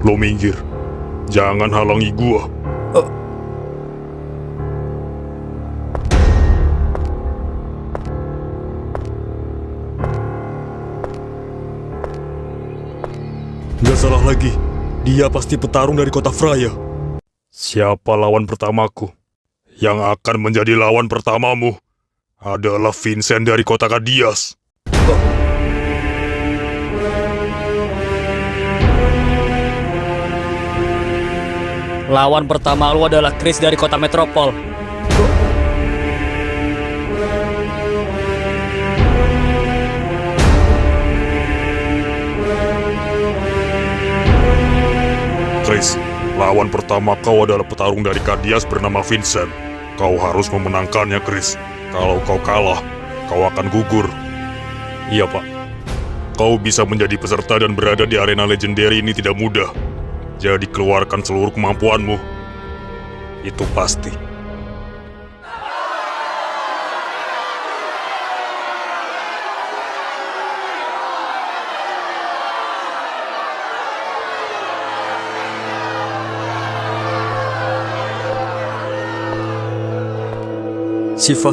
Lo minggir. Jangan halangi gua. Nggak salah lagi. Dia pasti petarung dari kota Freya. Siapa lawan pertamaku? Yang akan menjadi lawan pertamamu adalah Vincent dari kota Kadias. Lawan pertama lu adalah Chris dari kota Metropol. Chris, lawan pertama kau adalah petarung dari Kadias bernama Vincent. Kau harus memenangkannya, Chris. Kalau kau kalah, kau akan gugur. Iya, Pak. Kau bisa menjadi peserta dan berada di arena legendary ini tidak mudah. Jadi keluarkan seluruh kemampuanmu. Itu pasti. Shiva,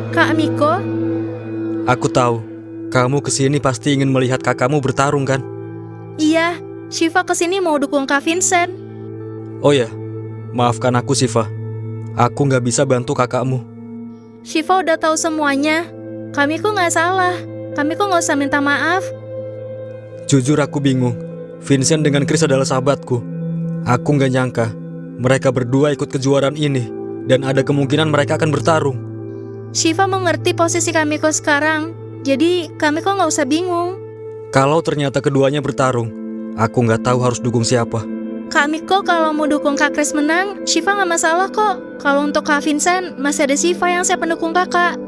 Kak Miko, aku tahu. Kamu kesini pasti ingin melihat kakakmu bertarung, kan? iya, Shiva kesini mau dukung Kak Vincent. Oh ya, maafkan aku, Shiva. Aku nggak bisa bantu kakakmu. Shiva udah tahu semuanya. Kak Miko nggak salah. Kak Miko nggak usah minta maaf. Jujur aku bingung. Vincent dengan Chris adalah sahabatku. Aku nggak nyangka mereka berdua ikut kejuaraan ini. Dan ada kemungkinan mereka akan bertarung. Shiva mengerti posisi Kak Miko sekarang. Jadi Kak Miko nggak usah bingung. Kalau ternyata keduanya bertarung, aku nggak tahu harus dukung siapa. Kak Miko kalau mau dukung Kak Chris menang, Shiva nggak masalah kok. Kalau untuk Kak Vincent, masih ada Shiva yang siap mendukung kakak.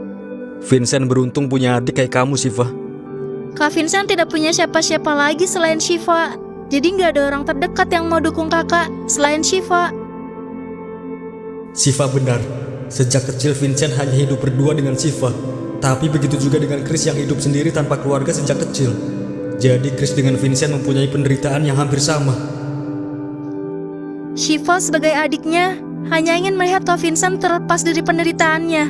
Vincent beruntung punya adik kayak kamu, Shiva. Kak Vincent tidak punya siapa-siapa lagi selain Shiva. Jadi nggak ada orang terdekat yang mau dukung kakak selain Shiva. Shiva benar. Sejak kecil Vincent hanya hidup berdua dengan Shiva. Tapi begitu juga dengan Chris yang hidup sendiri tanpa keluarga sejak kecil. Jadi Chris dengan Vincent mempunyai penderitaan yang hampir sama. Shiva sebagai adiknya hanya ingin melihat Kak Vincent terlepas dari penderitaannya.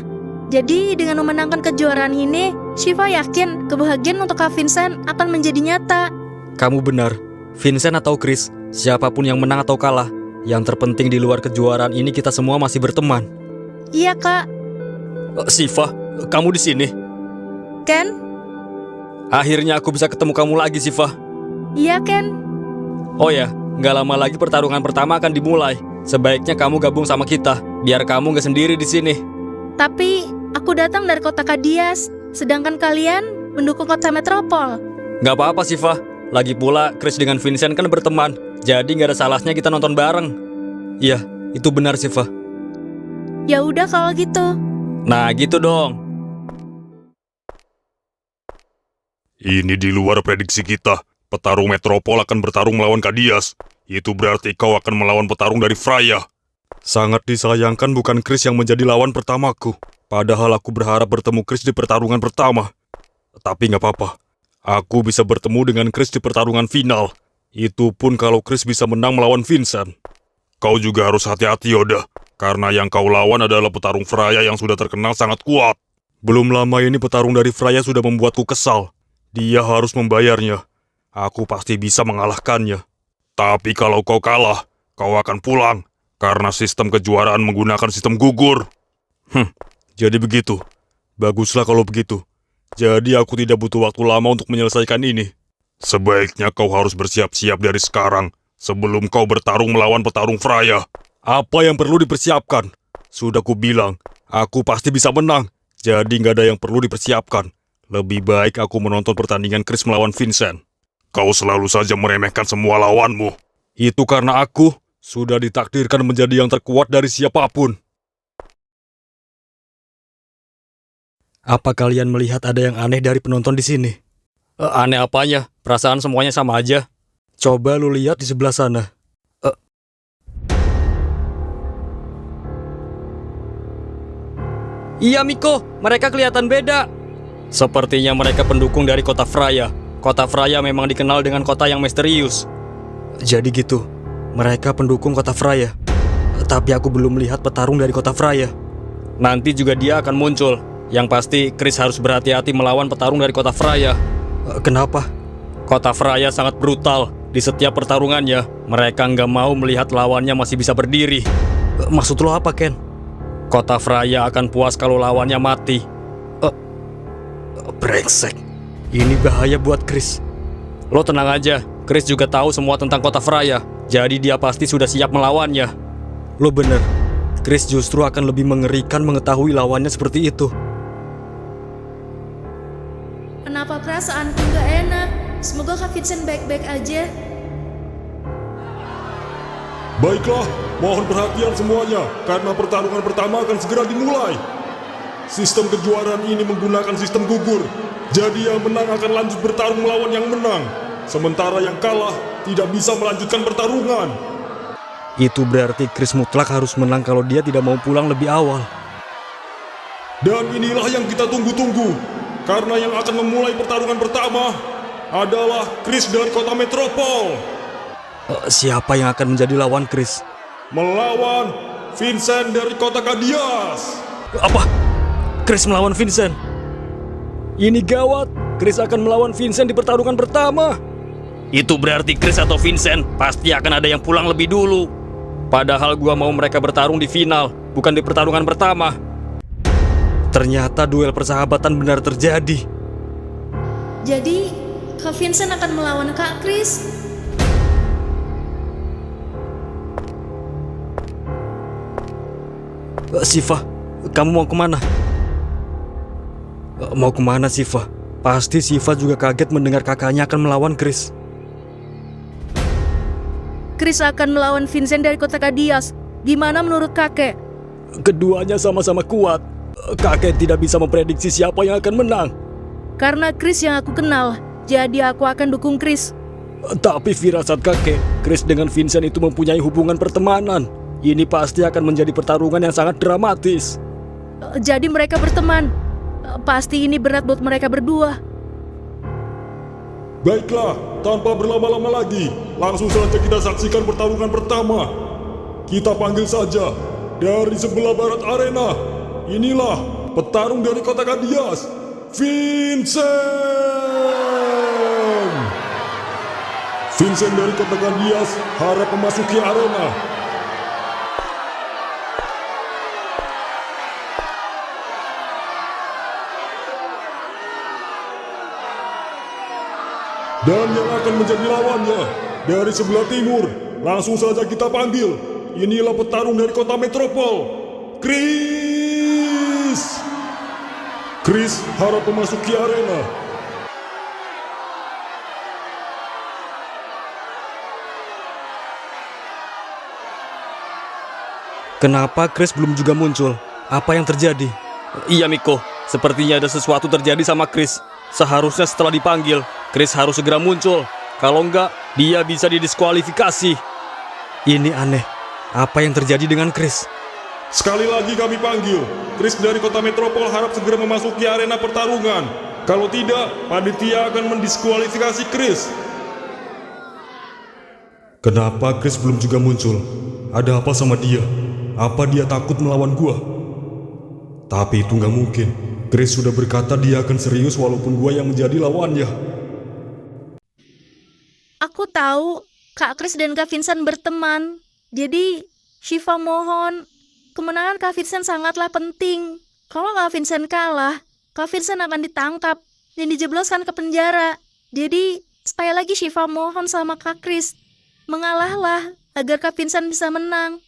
Jadi dengan memenangkan kejuaraan ini, Shiva yakin kebahagiaan untuk Kak Vincent akan menjadi nyata. Kamu benar. Vincent atau Chris, siapapun yang menang atau kalah, yang terpenting di luar kejuaraan ini kita semua masih berteman. Iya kak. Shiva, kamu di sini. Ken? Akhirnya aku bisa ketemu kamu lagi, Shiva. Iya Ken. Oh ya, nggak lama lagi pertarungan pertama akan dimulai. Sebaiknya kamu gabung sama kita, biar kamu nggak sendiri di sini. Tapi aku datang dari kota Kadias, sedangkan kalian mendukung kota Metropol. Nggak apa-apa, Shiva. Lagi pula Chris dengan Vincent kan berteman, jadi nggak ada salahnya kita nonton bareng. Iya, itu benar, Shiva. Ya udah kalau gitu. Nah, gitu dong. Ini di luar prediksi kita. Petarung Metropol akan bertarung melawan Kadias. Itu berarti kau akan melawan petarung dari Freya. Sangat disayangkan bukan Chris yang menjadi lawan pertamaku. Padahal aku berharap bertemu Chris di pertarungan pertama. Tapi nggak apa-apa. Aku bisa bertemu dengan Chris di pertarungan final. Itu pun kalau Chris bisa menang melawan Vincent. Kau juga harus hati-hati, Yoda. Karena yang kau lawan adalah petarung Freya yang sudah terkenal sangat kuat. Belum lama ini petarung dari Freya sudah membuatku kesal. Dia harus membayarnya. Aku pasti bisa mengalahkannya. Tapi kalau kau kalah, kau akan pulang. Karena sistem kejuaraan menggunakan sistem gugur. Jadi begitu. Baguslah kalau begitu. Jadi aku tidak butuh waktu lama untuk menyelesaikan ini. Sebaiknya kau harus bersiap-siap dari sekarang. Sebelum kau bertarung melawan petarung Freya. Apa yang perlu dipersiapkan? Sudah kubilang, aku pasti bisa menang. Jadi nggak ada yang perlu dipersiapkan. Lebih baik aku menonton pertandingan Chris melawan Vincent. Kau selalu saja meremehkan semua lawanmu. Itu karena aku sudah ditakdirkan menjadi yang terkuat dari siapapun. Apa kalian melihat ada yang aneh dari penonton di sini? Aneh apanya? Perasaan semuanya sama aja. Coba lu lihat di sebelah sana. Iya Miko, mereka kelihatan beda. Sepertinya mereka pendukung dari kota Freya. Kota Freya memang dikenal dengan kota yang misterius. Jadi gitu, mereka pendukung kota Freya. Tapi aku belum melihat petarung dari kota Freya. Nanti juga dia akan muncul. Yang pasti Chris harus berhati-hati melawan petarung dari kota Freya. Kenapa? Kota Freya sangat brutal. Di setiap pertarungannya, mereka nggak mau melihat lawannya masih bisa berdiri. Maksud lo apa, Ken? Kota Freya akan puas kalau lawannya mati. Brengsek. Ini bahaya buat Chris. Lo tenang aja, Chris juga tahu semua tentang kota Freya. Jadi dia pasti sudah siap melawannya. Lo bener. Chris justru akan lebih mengerikan mengetahui lawannya seperti itu. Kenapa perasaanku nggak enak? Semoga Kak Vincent baik-baik aja. Baiklah, mohon perhatian semuanya, karena pertarungan pertama akan segera dimulai. Sistem kejuaraan ini menggunakan sistem gugur, jadi yang menang akan lanjut bertarung melawan yang menang, sementara yang kalah tidak bisa melanjutkan pertarungan. Itu berarti Chris mutlak harus menang kalau dia tidak mau pulang lebih awal. Dan inilah yang kita tunggu-tunggu, karena yang akan memulai pertarungan pertama adalah Chris dari kota Metropol. Siapa yang akan menjadi lawan Chris? Melawan Vincent dari kota Kadias. Apa? Chris melawan Vincent? Ini gawat. Chris akan melawan Vincent di pertarungan pertama. Itu berarti Chris atau Vincent pasti akan ada yang pulang lebih dulu. Padahal gua mau mereka bertarung di final, bukan di pertarungan pertama. Ternyata duel persahabatan benar terjadi. Jadi, Kak Vincent akan melawan Kak Chris. Siva, kamu mau kemana? Mau kemana Siva? Pasti Siva juga kaget mendengar kakaknya akan melawan Chris. Chris akan melawan Vincent dari kota Kadias. Gimana menurut kakek? Keduanya sama-sama kuat. Kakek tidak bisa memprediksi siapa yang akan menang. Karena Chris yang aku kenal, jadi aku akan dukung Chris. Tapi firasat kakek, Chris dengan Vincent itu mempunyai hubungan pertemanan. Ini pasti akan menjadi pertarungan yang sangat dramatis. Jadi mereka berteman. Pasti ini berat buat mereka berdua. Baiklah, tanpa berlama-lama lagi, langsung saja kita saksikan pertarungan pertama. Kita panggil saja dari sebelah barat arena. Inilah petarung dari kota Kadias, Vincent. Vincent dari kota Kadias harap memasuki arena. Dan yang akan menjadi lawannya dari sebelah timur, langsung saja kita panggil. Inilah petarung dari kota Metropol, Chris. Chris harap memasuki arena. Kenapa Chris belum juga muncul? Apa yang terjadi? Iya Miko, sepertinya ada sesuatu terjadi sama Chris. Seharusnya setelah dipanggil, Chris harus segera muncul. Kalau enggak, dia bisa didiskualifikasi. Ini aneh. Apa yang terjadi dengan Chris? Sekali lagi kami panggil, Chris dari kota Metropol harap segera memasuki arena pertarungan. Kalau tidak, panitia akan mendiskualifikasi Chris. Kenapa Chris belum juga muncul? Ada apa sama dia? Apa dia takut melawan gua? Tapi itu nggak mungkin. Chris sudah berkata dia akan serius walaupun gua yang menjadi lawannya. Aku tahu Kak Chris dan Kak Vincent berteman. Jadi, Shiva mohon, kemenangan Kak Vincent sangatlah penting. Kalau Kak Vincent kalah, Kak Vincent akan ditangkap dan dijebloskan ke penjara. Jadi, sekali lagi Shiva mohon sama Kak Chris, mengalahlah agar Kak Vincent bisa menang.